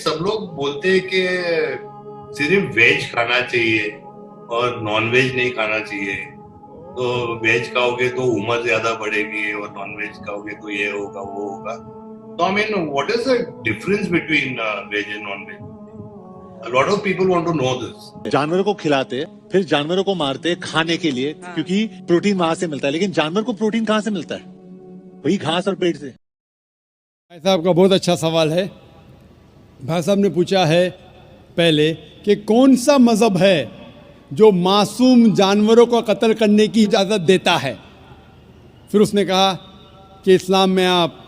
सब लोग बोलते हैं कि सिर्फ वेज खाना चाहिए और नॉन वेज नहीं खाना चाहिए। तो वेज खाओगे तो उम्र ज्यादा बढ़ेगी और नॉन वेज खाओगे तो ये होगा वो होगा। तो I mean what is the difference between veg and non veg? A lot of people want to know this. जानवरों को खिलाते फिर जानवरों को मारते खाने के लिए, क्योंकि प्रोटीन वहां से मिलता है। लेकिन जानवर को प्रोटीन कहाँ से मिलता है? वही घास और पेड़ से। भाई साहब का बहुत अच्छा सवाल है। भाई साहब ने पूछा है पहले कि कौन सा मज़हब है जो मासूम जानवरों को कत्ल करने की इजाज़त देता है। फिर उसने कहा कि इस्लाम में आप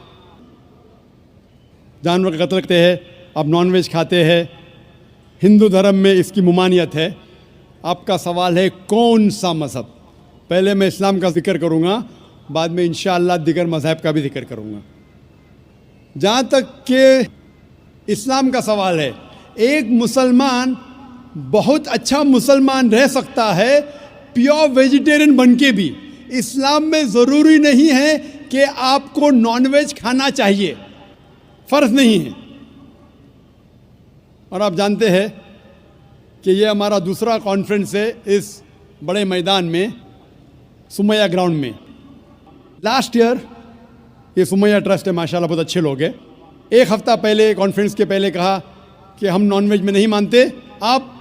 जानवर का कत्ल करते हैं, आप नॉन वेज खाते हैं, हिंदू धर्म में इसकी ममानियत है। आपका सवाल है कौन सा मज़हब। पहले मैं इस्लाम का जिक्र करूँगा, बाद में इंशाअल्लाह दिगर मज़हब का भी जिक्र करूँगा। जहाँ तक कि इस्लाम का सवाल है, एक मुसलमान बहुत अच्छा मुसलमान रह सकता है प्योर वेजिटेरियन बन के भी। इस्लाम में ज़रूरी नहीं है कि आपको नॉनवेज खाना चाहिए, फ़र्ज़ नहीं है। और आप जानते हैं कि ये हमारा दूसरा कॉन्फ्रेंस है इस बड़े मैदान में, सुमैया ग्राउंड में। लास्ट ईयर ये सुमैया ट्रस्ट है, माशाल्लाह बहुत अच्छे लोग हैं। एक हफ़्ता पहले कॉन्फ्रेंस के पहले कहा कि हम नॉनवेज में नहीं मानते, आप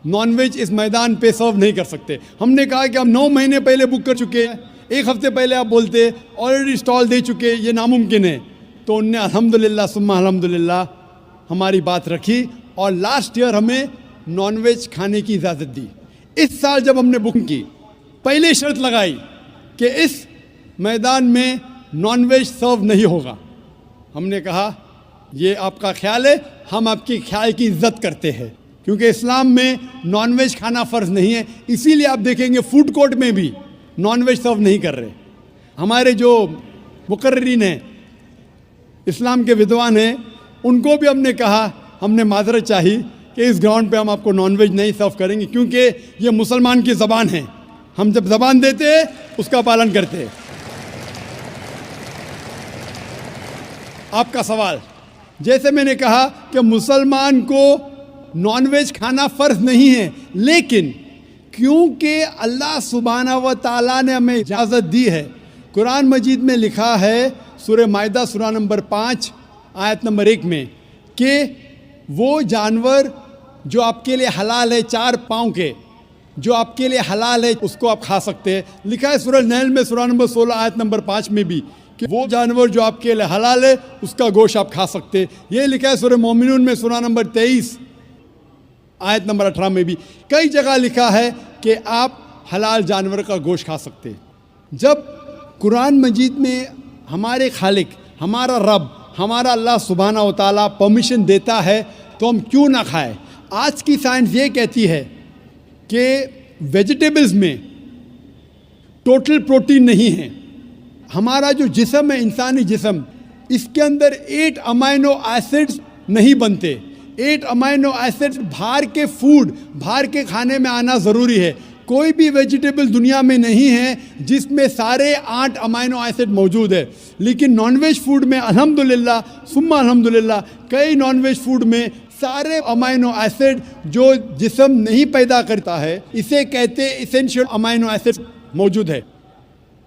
नॉनवेज इस मैदान पे सर्व नहीं कर सकते। हमने कहा कि हम 9 महीने पहले बुक कर चुके हैं, एक हफ़्ते पहले आप बोलते ऑलरेडी स्टॉल दे चुके, ये नामुमकिन है। तो उनने अल्हम्दुलिल्लाह सुम्मा अल्हम्दुलिल्लाह हमारी बात रखी और लास्ट ईयर हमें नॉनवेज खाने की इजाज़त दी। इस साल जब हमने बुकिंग की, पहले शर्त लगाई कि इस मैदान में नॉनवेज सर्व नहीं होगा। हमने कहा ये आपका ख्याल है, हम आपके ख्याल की इज्जत करते हैं, क्योंकि इस्लाम में नॉनवेज खाना फ़र्ज़ नहीं है। इसीलिए आप देखेंगे फूड कोर्ट में भी नॉनवेज सर्व नहीं कर रहे। हमारे जो मुकर्रिरीन हैं, इस्लाम के विद्वान हैं, उनको भी हमने कहा, हमने माजरत चाही कि इस ग्राउंड पे हम आपको नॉनवेज नहीं सर्व करेंगे, क्योंकि ये मुसलमान की ज़बान है। हम जब ज़बान देते हैं उसका पालन करते हैं। आपका सवाल, जैसे मैंने कहा कि मुसलमान को नॉनवेज खाना फ़र्ज़ नहीं है, लेकिन क्योंकि अल्लाह सुब्हानहू व तआला ने हमें इजाज़त दी है। कुरान मजीद में लिखा है सूरह माइदा सूरा नंबर 5 आयत नंबर 1 में कि वो जानवर जो आपके लिए हलाल है, 4 पाँव के, जो आपके लिए हलाल है उसको आप खा सकते हैं। लिखा है सूरह नहल में सूरा नंबर 16 आयत नंबर 5 में भी कि वो जानवर जो आपके लिए हलाल है उसका गोश्त आप खा सकते हैं। ये लिखा है सूरह मोमिनून में सूरा नंबर 23 आयत नंबर 18 में भी। कई जगह लिखा है कि आप हलाल जानवर का गोश्त खा सकते हैं। जब कुरान मजीद में हमारे खालिक, हमारा रब, हमारा अल्लाह सुब्हानहू व तआला परमिशन देता है तो हम क्यों ना खाएं। आज की साइंस ये कहती है कि वेजिटेबल्स में टोटल प्रोटीन नहीं है। हमारा जो जिस्म है, इंसानी जिस्म, इसके अंदर 8 अमाइनो एसिड्स नहीं बनते। 8 अमाइनो एसिड्स बाहर के फूड, बाहर के खाने में आना ज़रूरी है। कोई भी वेजिटेबल दुनिया में नहीं है जिसमें सारे 8 अमाइनो एसिड मौजूद है। लेकिन नॉनवेज फूड में अल्हम्दुलिल्लाह सुम्मा अल्हम्दुलिल्लाह कई नॉनवेज फूड में सारे अमाइनो एसिड जो जिस्म नहीं पैदा करता है, इसे कहते हैं इसेंशियल अमाइनो एसिड मौजूद है।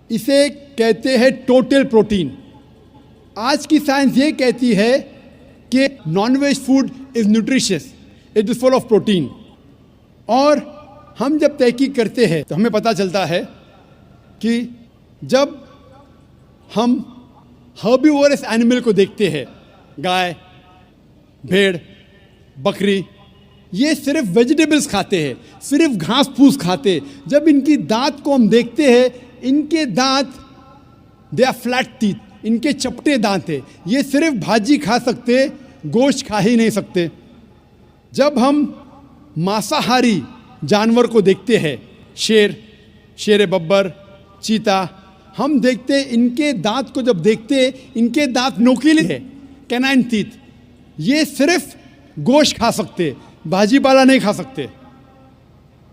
इसे कहते हैं टोटल प्रोटीन। आज की साइंस ये कहती है कि non veg food is nutritious, it is full of protein. और हम जब तहकीक करते हैं तो हमें पता चलता है कि जब हम हर्बीवोरस एनिमल को देखते हैं, गाय, भेड़, बकरी, ये सिर्फ वेजिटेबल्स खाते हैं, सिर्फ घास फूस खाते हैं। जब इनकी दांत को हम देखते हैं, इनके दांत दे आर फ्लैट टीथ, इनके चपटे दांत है। ये सिर्फ भाजी खा सकते, गोश्त खा ही नहीं सकते। जब हम मांसाहारी जानवर को देखते हैं, शेर बब्बर, चीता, हम देखते हैं इनके दांत को जब देखते हैं, इनके दांत नोकीले हैं, कैनाइन टीथ। ये सिर्फ गोश्त खा सकते, भाजी पाला नहीं खा सकते।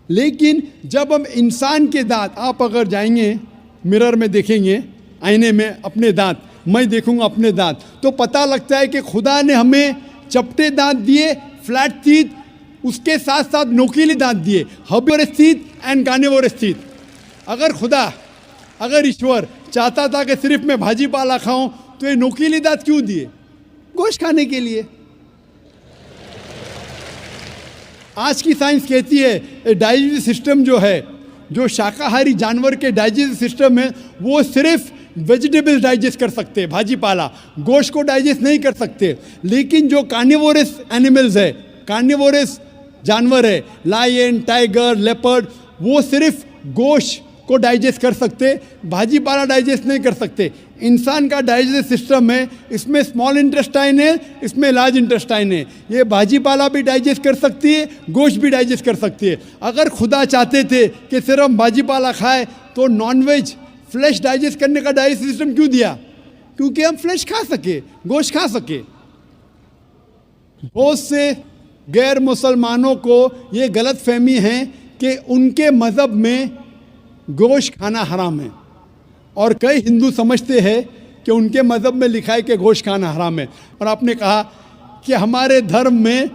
लेकिन जब हम इंसान के दांत, आप अगर जाएंगे मिरर में देखेंगे, आईने में अपने दांत, मैं देखूंगा अपने दांत, तो पता लगता है कि खुदा ने हमें चपटे दांत दिए, फ्लैट टीथ, उसके साथ साथ नोकीले दांत दिए, herbivores teeth and carnivorous teeth. अगर ईश्वर चाहता था कि सिर्फ मैं भाजी पाला खाऊं तो ये नोकीले दांत क्यों दिए? गोश्त खाने के लिए। आज की साइंस कहती है डाइजेस्टिव सिस्टम जो है, जो शाकाहारी जानवर के डाइजेस्टिव सिस्टम है, वो सिर्फ वेजिटेबल्स डाइजेस्ट कर सकते हैं, भाजी पाला, गोश्त को डाइजेस्ट नहीं कर सकते। लेकिन जो कार्निवोरस एनिमल्स है, कार्निवोरस जानवर है, लायन, टाइगर, लेपर्ड, वो सिर्फ गोश्त को डाइजेस्ट कर सकते, भाजी पाला डाइजेस्ट नहीं कर सकते। इंसान का डाइजेस्टिव सिस्टम है, इसमें स्मॉल इंटेस्टाइन है, इसमें लार्ज इंटेस्टाइन है। ये भाजी पाला भी डाइजेस्ट कर सकती है, गोश्त भी डाइजेस्ट कर सकती है। अगर खुदा चाहते थे कि सिर्फ हम भाजी पाला खाए तो नॉनवेज फ्लैश डाइजेस्ट करने का डाइजेस्टिव सिस्टम क्यों दिया? क्योंकि हम फ्लैश खा सके, गोश्त खा सके। बहुत से गैर मुसलमानों को ये गलत फहमी है कि उनके मज़हब में गोश्त खाना हराम है, और कई हिंदू समझते हैं कि उनके मज़हब में लिखा है कि गोश्त खाना हराम है। और आपने कहा कि हमारे धर्म में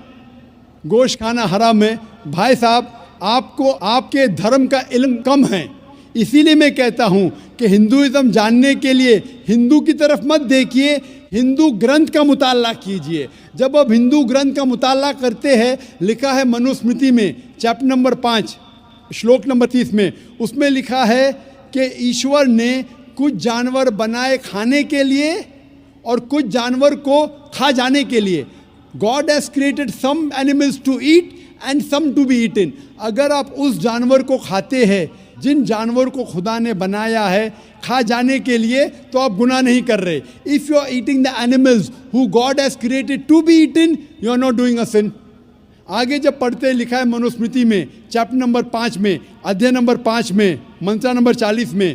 गोश्त खाना हराम है। भाई साहब, आपको आपके धर्म का इल्म कम है, इसीलिए मैं कहता हूँ कि हिंदुइज़्म जानने के लिए हिंदू की तरफ मत देखिए, हिंदू ग्रंथ का मुताला कीजिए। जब आप हिंदू ग्रंथ का मुताला करते हैं, लिखा है मनुस्मृति में चैप्टर नंबर 5 श्लोक नंबर 30 में, उसमें लिखा है कि ईश्वर ने कुछ जानवर बनाए खाने के लिए और कुछ जानवर को खा जाने के लिए। God has created some animals to eat and some to be eaten. अगर आप उस जानवर को खाते हैं जिन जानवर को खुदा ने बनाया है खा जाने के लिए, तो आप गुनाह नहीं कर रहे। If you are eating the animals who God has created to be eaten, you are not doing a sin. आगे जब पढ़ते लिखा है मनुस्मृति में चैप्टर नंबर 5 में, अध्याय नंबर 5 में, मंत्र नंबर 40 में,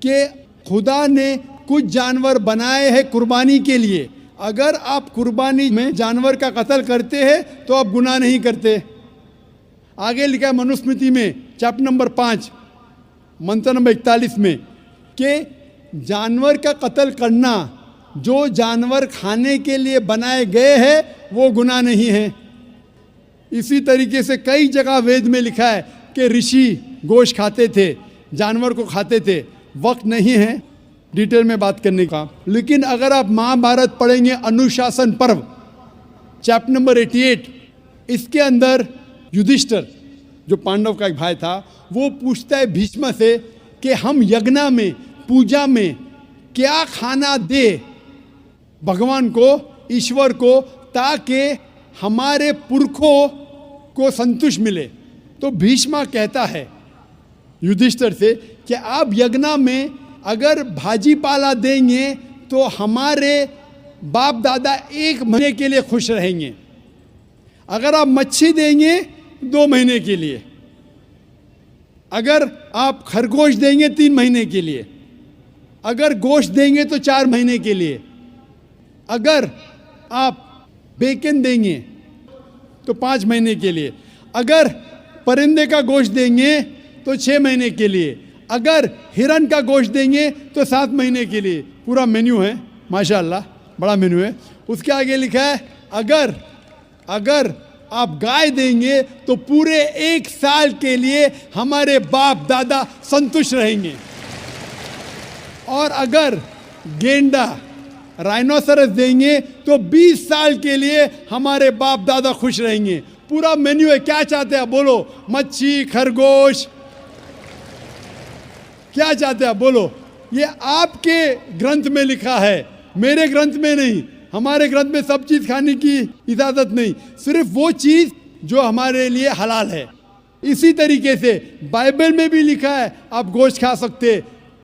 कि खुदा ने कुछ जानवर बनाए हैं कुर्बानी के लिए। अगर आप कुर्बानी में जानवर का कत्ल करते हैं तो आप गुनाह नहीं करते। आगे लिखा है मनुस्मृति में चैप्टर नंबर 5 मंत्र नंबर 41 में कि जानवर का कत्ल करना, जो जानवर खाने के लिए बनाए गए हैं, वो गुनाह नहीं है। इसी तरीके से कई जगह वेद में लिखा है कि ऋषि गोश्त खाते थे, जानवर को खाते थे। वक्त नहीं है डिटेल में बात करने का, लेकिन अगर आप महाभारत पढ़ेंगे अनुशासन पर्व चैप्टर नंबर 88, इसके अंदर युधिष्ठिर जो पांडव का एक भाई था, वो पूछता है भीष्म से कि हम यज्ञ में, पूजा में क्या खाना दे भगवान को, ईश्वर को, ताकि हमारे पुरखों को संतुष्ट मिले। तो भीष्म कहता है युधिष्ठिर से कि आप यज्ञ में अगर भाजी पाला देंगे तो हमारे बाप दादा 1 महीने के लिए खुश रहेंगे। अगर आप मच्छी देंगे 2 महीने के लिए, अगर आप खरगोश देंगे 3 महीने के लिए, अगर गोश्त देंगे तो 4 महीने के लिए, अगर आप बेकन देंगे तो 5 महीने के लिए, अगर परिंदे का गोश्त देंगे तो 6 महीने के लिए, अगर हिरन का गोश्त देंगे तो 7 महीने के लिए। पूरा मेन्यू है, माशाल्लाह बड़ा मेन्यू है। उसके आगे लिखा है अगर आप गाय देंगे तो पूरे 1 साल के लिए हमारे बाप दादा संतुष्ट रहेंगे, और अगर गेंडा राइनोसरस देंगे तो 20 साल के लिए हमारे बाप दादा खुश रहेंगे। पूरा मेन्यू है। क्या चाहते हैं बोलो? मच्छी, खरगोश, क्या चाहते हैं बोलो? ये आपके ग्रंथ में लिखा है, मेरे ग्रंथ में नहीं। हमारे ग्रंथ में सब चीज़ खाने की इजाज़त नहीं, सिर्फ वो चीज़ जो हमारे लिए हलाल है। इसी तरीके से बाइबल में भी लिखा है आप गोश्त खा सकते,